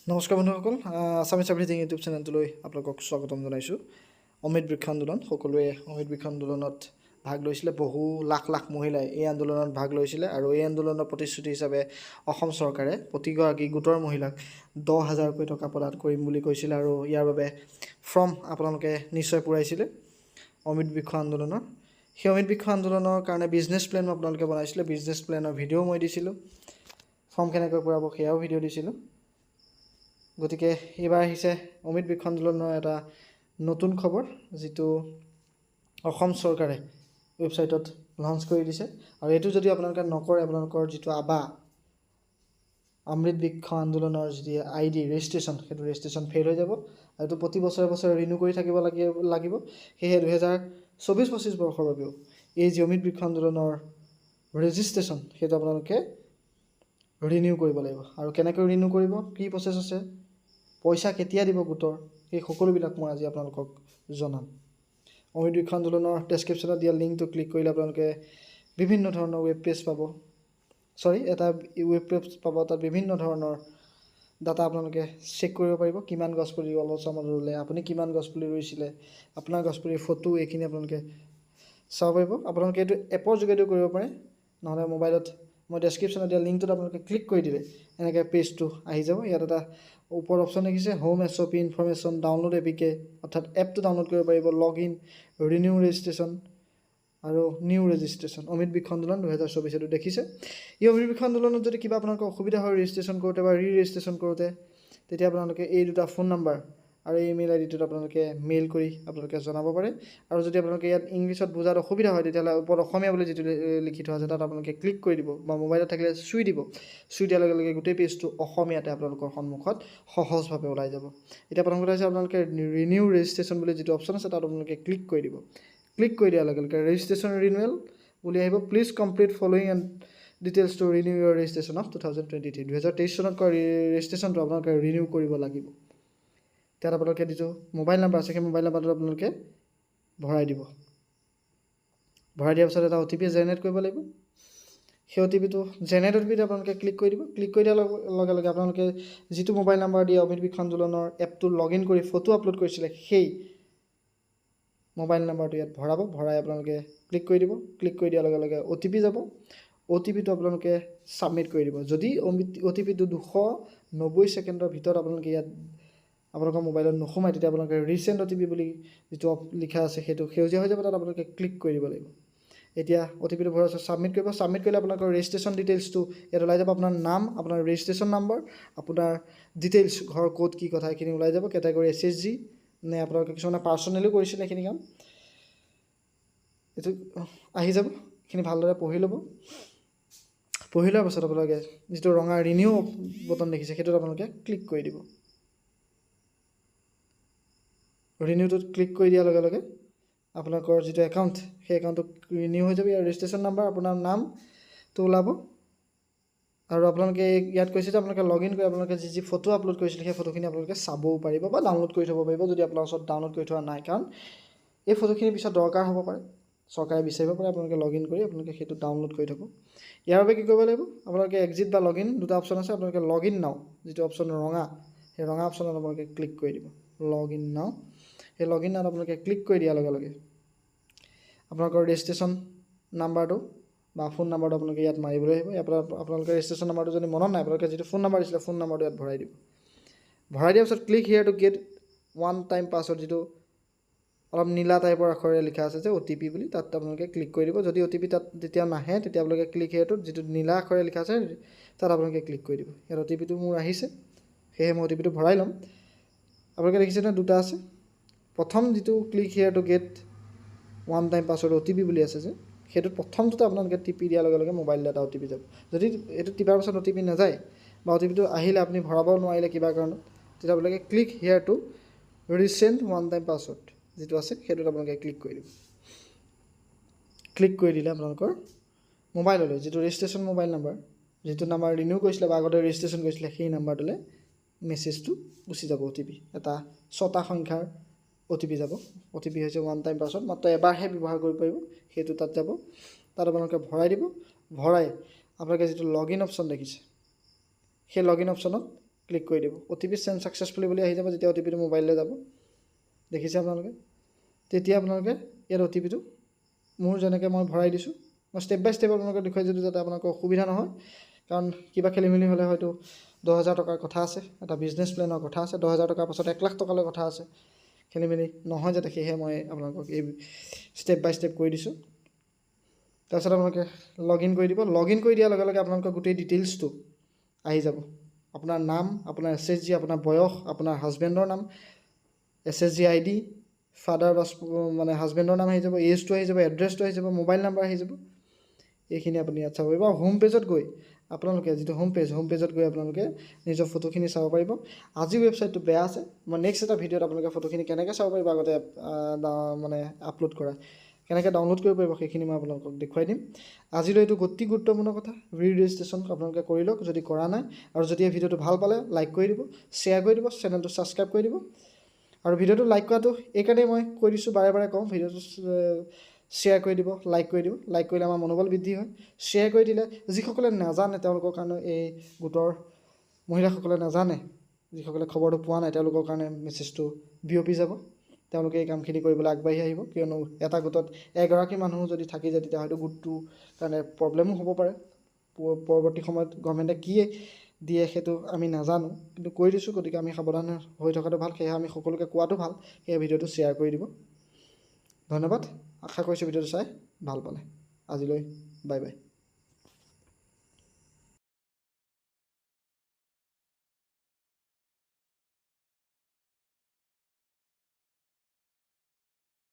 নমস্কাৰ বন্ধুসকল, Assamese everything YouTube চেনেলটোলৈ আপোনালোকক স্বাগতম জনাইছোঁ। অমৃত বৃক্ষ আন্দোলন, সকলোৱে অমৃত বৃক্ষ আন্দোলনত ভাগ লৈছিলে। বহু লাখ লাখ মহিলাই এই আন্দোলনত ভাগ লৈছিলে আৰু এই আন্দোলনৰ প্ৰতিশ্ৰুতি হিচাপে অসম চৰকাৰে প্ৰতিগৰাকী গোটৰ মহিলাক 10,000কৈ টকা প্ৰদান কৰিম বুলি কৈছিলে আৰু ইয়াৰ বাবে ফৰ্ম আপোনালোকে নিশ্চয় পূৰাইছিলে অমৃত বৃক্ষ আন্দোলনৰ। সেই অমৃত বৃক্ষ আন্দোলনৰ কাৰণে বিজনেছ প্লেনো আপোনালোকে বনাইছিলে। বিজনেছ প্লেনৰ ভিডিঅ'ও মই দিছিলোঁ, ফৰ্ম কেনেকৈ পূৰাব সেয়াও ভিডিঅ' দিছিলোঁ। গতিকে এইবাৰ আহিছে অমৃত বৃক্ষ আন্দোলনৰ এটা নতুন খবৰ, যিটো অসম চৰকাৰে ৱেবছাইটত লঞ্চ কৰি দিছে। আৰু এইটো যদি আপোনালোকে নকৰে, আপোনালোকৰ যিটো আবা অমৃত বৃক্ষ আন্দোলনৰ যি ID ৰেজিষ্ট্ৰেশ্যন, সেইটো ৰেজিষ্ট্ৰেশ্যন ফেইল হৈ যাব। আৰু এইটো প্ৰতি বছৰে বছৰে ৰিনিউ কৰি থাকিব লাগিব। সেয়েহে 2024-25 বৰ্ষৰ বাবেও এই যি অমৃত বৃক্ষ আন্দোলনৰ ৰেজিষ্ট্ৰেশ্যন, সেইটো আপোনালোকে ৰিনিউ কৰিব লাগিব। আৰু কেনেকৈ ৰিনিউ কৰিব, কি প্ৰচেছ আছে, পইচা কেতিয়া দিব গোটৰ, এই সকলোবিলাক মই আজি আপোনালোকক জনাম। অমৃত বৃক্ষ আন্দোলনৰ ডেছক্ৰিপশ্যনত দিয়া লিংকটো ক্লিক কৰিলে আপোনালোকে বিভিন্ন ধৰণৰ ৱেব পেজ পাব। এটা ৱেব পেজ পাব, তাত বিভিন্ন ধৰণৰ ডাটা আপোনালোকে চেক কৰিব পাৰিব। কিমান গছপুলি অলচমত ৰুলে, আপুনি কিমান গছপুলি ৰুইছিলে, আপোনাৰ গছপুলিৰ ফটো, এইখিনি আপোনালোকে চাব পাৰিব। আপোনালোকে এইটো এপৰ যোগেদিও কৰিব পাৰে, নহ'লে মোবাইলত মই ডেছক্ৰিপশ্যনত দিয়া লিংকটোত আপোনালোকে ক্লিক কৰি দিলে এনেকৈ পেজটো আহি যাব। ইয়াত এটা ওপৰত অপশ্যন দেখিছে home SOP information, download APK, অৰ্থাৎ এপটো ডাউনলোড কৰিব পাৰিব, লগ ইন, ৰিনিউ ৰেজিষ্ট্ৰেশ্যন আৰু নিউ ৰেজিষ্ট্ৰেশ্যন। অমৃত বৃক্ষ আন্দোলন 2024 এইটো দেখিছে। এই অমৃত বৃক্ষ আন্দোলনত যদি কিবা আপোনালোকৰ অসুবিধা হয় ৰেজিষ্ট্ৰেশ্যন কৰোঁতে বা ৰেজিষ্ট্ৰেশ্যন কৰোঁতে, তেতিয়া আপোনালোকে এই দুটা ফোন নাম্বাৰ আৰু এই ইমেইল IDটোত আপোনালোকে মেইল কৰি আপোনালোকে জনাব পাৰে। আৰু যদি আপোনালোকে ইয়াত ইংলিছত বুজাত অসুবিধা হয়, তেতিয়াহ'লে ওপৰত অসমীয়া বুলি যিটো লিখি থোৱা আছে তাত আপোনালোকে ক্লিক কৰি দিব, বা মোবাইলত থাকিলে চুই দিব। চুই দিয়াৰ লগে লগে গোটেই পেজটো অসমীয়াতে আপোনালোকৰ সন্মুখত সহজভাৱে ওলাই যাব। এতিয়া প্ৰথম কথা হৈছে আপোনালোকে ৰিনিউ ৰেজিষ্ট্ৰেশ্যন বুলি যিটো অপশ্যন আছে তাত আপোনালোকে ক্লিক কৰি দিব। ক্লিক কৰি দিয়াৰ লগে লগে ৰেজিষ্ট্ৰেশ্যন ৰিনিউৱেল বুলি আহিব। Please complete following and details to renew your registration of 2023। 2023 চনত কৰা ৰেজিষ্ট্ৰেশ্যনটো আপোনালোকে ৰিনিউ কৰিব লাগিব। তাত আপোনালোকে যিটো মোবাইল নাম্বাৰ আছে সেই মোবাইল নাম্বাৰটো আপোনালোকে ভৰাই দিব। ভৰাই দিয়াৰ পিছত এটা OTP জেনেৰেট কৰিব লাগিব। সেই OTPটো জেনেৰেট OTPটো আপোনালোকে ক্লিক কৰি দিব। ক্লিক কৰি দিয়াৰ লগে লগে আপোনালোকে যিটো মোবাইল নাম্বাৰ দিয়ে অমৃত বৃক্ষ আন্দোলনৰ এপটো লগ ইন কৰি ফটো আপলোড কৰিছিলে, সেই মোবাইল নাম্বাৰটো ইয়াত ভৰাব। ভৰাই আপোনালোকে ক্লিক কৰি দিব। ক্লিক কৰি দিয়াৰ লগে লগে OTP যাব। OTPটো আপোনালোকে ছাবমিট কৰি দিব। যদি OTPটো 290 ছেকেণ্ডৰ ভিতৰত আপোনালোকে ইয়াত আপোনালোকৰ মোবাইলত নোসোমায়, তেতিয়া আপোনালোকে ৰিচেণ্ট OTP বুলি যিটো লিখা আছে সেইটো সেউজীয়া হৈ যাব, তাত আপোনালোকে ক্লিক কৰি দিব লাগিব। এতিয়া OTPটো ভৰাই ছাবমিট কৰিব। ছাবমিট কৰিলে আপোনালোকৰ ৰেজিষ্ট্ৰেশ্যন ডিটেইলছটো ইয়াত ওলাই যাব। আপোনাৰ নাম, আপোনাৰ ৰেজিষ্ট্ৰেশ্যন নম্বৰ, আপোনাৰ ডিটেইলছ, ঘৰ ক'ত, কি কথা, এইখিনি ওলাই যাব। কেটেগৰী SHG নে আপোনালোকে কিছুমানে পাৰ্চনেলিও কৰিছিলে সেইখিনি কাম, এইটো আহি যাব। এইখিনি ভালদৰে পঢ়ি ল'ব। পঢ়ি লোৱাৰ পাছত আপোনালোকে যিটো ৰঙা ৰিনিউ বটন দেখিছে সেইটোত আপোনালোকে ক্লিক কৰি দিব। ৰিনিউটোত ক্লিক কৰি দিয়াৰ লগে লগে আপোনালোকৰ যিটো একাউণ্ট, সেই একাউণ্টটো ৰিনিউ হৈ যাব। ইয়াৰ ৰেজিষ্ট্ৰেশ্যন নাম্বাৰ, আপোনাৰ নামটো ওলাব। আৰু আপোনালোকে ইয়াত কৈছে যে আপোনালোকে লগ ইন কৰি আপোনালোকে যি ফটো আপলোড কৰিছিলে সেই ফটোখিনি আপোনালোকে চাবও পাৰিব বা ডাউনলোড কৰি থ'ব পাৰিব, যদি আপোনাৰ ওচৰত ডাউনলোড কৰি থোৱা নাই। কাৰণ এই ফটোখিনি পিছত দৰকাৰ হ'ব পাৰে, চৰকাৰে বিচাৰিব পাৰে। আপোনালোকে লগ ইন কৰি আপোনালোকে সেইটো ডাউনলোড কৰি থ'ব। ইয়াৰ বাবে কি কৰিব লাগিব, আপোনালোকে এক্সিট বা লগ ইন দুটা অপশ্যন আছে। আপোনালোকে লগ ইন নাও যিটো অপশ্যন ৰঙা, সেই ৰঙা অপশ্যনত আপোনালোকে ক্লিক কৰি দিব। লগ ইন নাও, সেই লগ ইন নাওত আপোনালোকে ক্লিক কৰি দিয়াৰ লগে লগে আপোনালোকৰ ৰেজিষ্ট্ৰেশ্যন নাম্বাৰটো বা ফোন নাম্বাৰটো আপোনালোকে ইয়াত মাৰিবলৈ আহিব। ইয়াৰ পৰা আপোনালোকে ৰেজিষ্ট্ৰেশ্যন নাম্বাৰটো যদি মনত নাই, আপোনালোকে যিটো ফোন নাম্বাৰ দিছিলে ফোন নাম্বাৰটো ইয়াত ভৰাই দিব। ভৰাই দিয়াৰ পিছত click here to get one time password, যিটো অলপ নীলা টাইপৰ আখৰেৰে লিখা আছে যে OTP বুলি, তাত আপোনালোকে ক্লিক কৰি দিব। যদি OTP তাত যেতিয়া নাহে, তেতিয়া আপোনালোকে ক্লিক হিয়াৰটোত যিটো নীলা আখৰেৰে লিখা আছে তাত আপোনালোকে ক্লিক কৰি দিব। ইয়াত OTPটো মোৰ আহিছে, সেয়েহে মই OTPটো ভৰাই ল'ম। আপোনালোকে দেখিছে নহয়, দুটা আছে। প্ৰথম যিটো click here to get one time password OTP বুলি আছে যে, সেইটোত প্ৰথমটোতে আপোনালোকে টিপি দিয়াৰ লগে লগে মোবাইল এটা OTP যাব। যদি এইটো টিপাৰ পাছত OTP নাযায় বা OTPটো আহিলে আপুনি ভৰাব নোৱাৰিলে কিবা কাৰণত, তেতিয়া আপোনালোকে click here to resend one time password যিটো আছে সেইটোত আপোনালোকে ক্লিক কৰি দিব। ক্লিক কৰি দিলে আপোনালোকৰ মোবাইললৈ যিটো ৰেজিষ্ট্ৰেশ্যন মোবাইল নাম্বাৰ, যিটো নাম্বাৰ ৰিনিউ কৰিছিলে বা আগতে ৰেজিষ্ট্ৰেশ্যন কৰিছিলে, সেই নাম্বাৰটোলৈ মেছেজটো গুচি যাব। OTP এটা 6টা সংখ্যাৰ OTP যাব। OTP হৈছে ওৱান টাইম পাছৱৰ্ড, মাত্ৰ এবাৰহে ব্যৱহাৰ কৰিব পাৰিব, সেইটো তাত যাব। তাত আপোনালোকে ভৰাই দিব। ভৰাই আপোনালোকে যিটো লগ ইন অপশ্যন দেখিছে, সেই লগ ইন অপশ্যনত ক্লিক কৰি দিব। OTP চেণ্ড ছাকচেছফুলি বুলি আহি যাব। যেতিয়া OTPটো মোবাইললৈ যাব, দেখিছে আপোনালোকে, তেতিয়া আপোনালোকে ইয়াত OTPটো মোৰ যেনেকৈ মই ভৰাই দিছোঁ, মই ষ্টেপ বাই ষ্টেপ আপোনালোকে দেখুৱাই দিছোঁ যাতে আপোনালোকৰ অসুবিধা নহয়। কাৰণ কিবা খেলি মেলি হ'লে হয়তো 10,000 টকাৰ কথা আছে, এটা বিজনেছ প্লেনৰ কথা আছে, 10,000 টকাৰ পাছত 1 লাখ টকালৈ কথা আছে, খেলি মেলি নহয় যাতে, সেয়েহে মই আপোনালোকক এই ষ্টেপ বাই ষ্টেপ কৰি দিছোঁ। তাৰপিছত আপোনালোকে লগ ইন কৰি দিব। লগ ইন কৰি দিয়াৰ লগে লগে আপোনালোকৰ গোটেই ডিটেইলছটো আহি যাব। আপোনাৰ নাম, আপোনাৰ SSG, আপোনাৰ বয়স, আপোনাৰ হাজবেণ্ডৰ নাম, SSG ID, ফাদাৰ বা মানে হাজবেণ্ডৰ নাম আহি যাব, এজটো আহি যাব, এড্ৰেছটো আহি যাব, মোবাইল নাম্বাৰ আহি যাব। এইখিনি আপুনি ইয়াত চাব পাৰিব। আৰু হোম পেজত গৈ আপোনালোকে যিটো হোম পেজত গৈ আপোনালোকে নিজৰ ফটোখিনি চাব পাৰিব। আজি ৱেবছাইটটো বেয়া আছে, মই নেক্সট এটা ভিডিঅ'ত আপোনালোকে ফটোখিনি কেনেকৈ চাব পাৰিব, আগতে মানে আপলোড কৰা, কেনেকৈ ডাউনলোড কৰিব পাৰিব, সেইখিনি মই আপোনালোকক দেখুৱাই দিম। আজিলৈ এইটো অতি গুৰুত্বপূৰ্ণ কথা, ৰেজিষ্ট্ৰেশ্যন আপোনালোকে কৰি লওক যদি কৰা নাই। আৰু যদি এই ভিডিঅ'টো ভাল পালে লাইক কৰি দিব, শ্বেয়াৰ কৰি দিব, চেনেলটো ছাবস্ক্ৰাইব কৰি দিব। আৰু ভিডিঅ'টো লাইক কৰাটো এইকাৰণেই মই কৈ দিছোঁ, বাৰে বাৰে কওঁ, ভিডিঅ'টো শ্বেয়াৰ কৰি দিব, লাইক কৰি দিব। লাইক কৰিলে আমাৰ মনোবল বৃদ্ধি হয়। শ্বেয়াৰ কৰি দিলে যিসকলে নাজানে তেওঁলোকৰ কাৰণে, এই গোটৰ মহিলাসকলে নাজানে, যিসকলে খবৰটো পোৱা নাই, তেওঁলোকৰ কাৰণে মেছেজটো বিয়পি যাব। তেওঁলোকে এই কামখিনি কৰিবলৈ আগবাঢ়ি আহিব। কিয়নো এটা গোটত এগৰাকী মানুহ যদি থাকি যায়, তেতিয়া হয়তো গোটটোৰ কাৰণে প্ৰব্লেমো হ'ব পাৰে। পৰৱৰ্তী সময়ত গভৰ্ণমেণ্টে কি দিয়ে সেইটো আমি নাজানো, কিন্তু কৈ দিছোঁ, গতিকে আমি সাৱধান হৈ থকাটো ভাল। সেয়েহে আমি সকলোকে কোৱাটো ভাল। সেই ভিডিঅ'টো শ্বেয়াৰ কৰি দিব। ধন্যবাদ। আশা কৰিছোঁ ভিডিঅ'টো চাই ভাল পালে। আজিলৈ বাই বাই।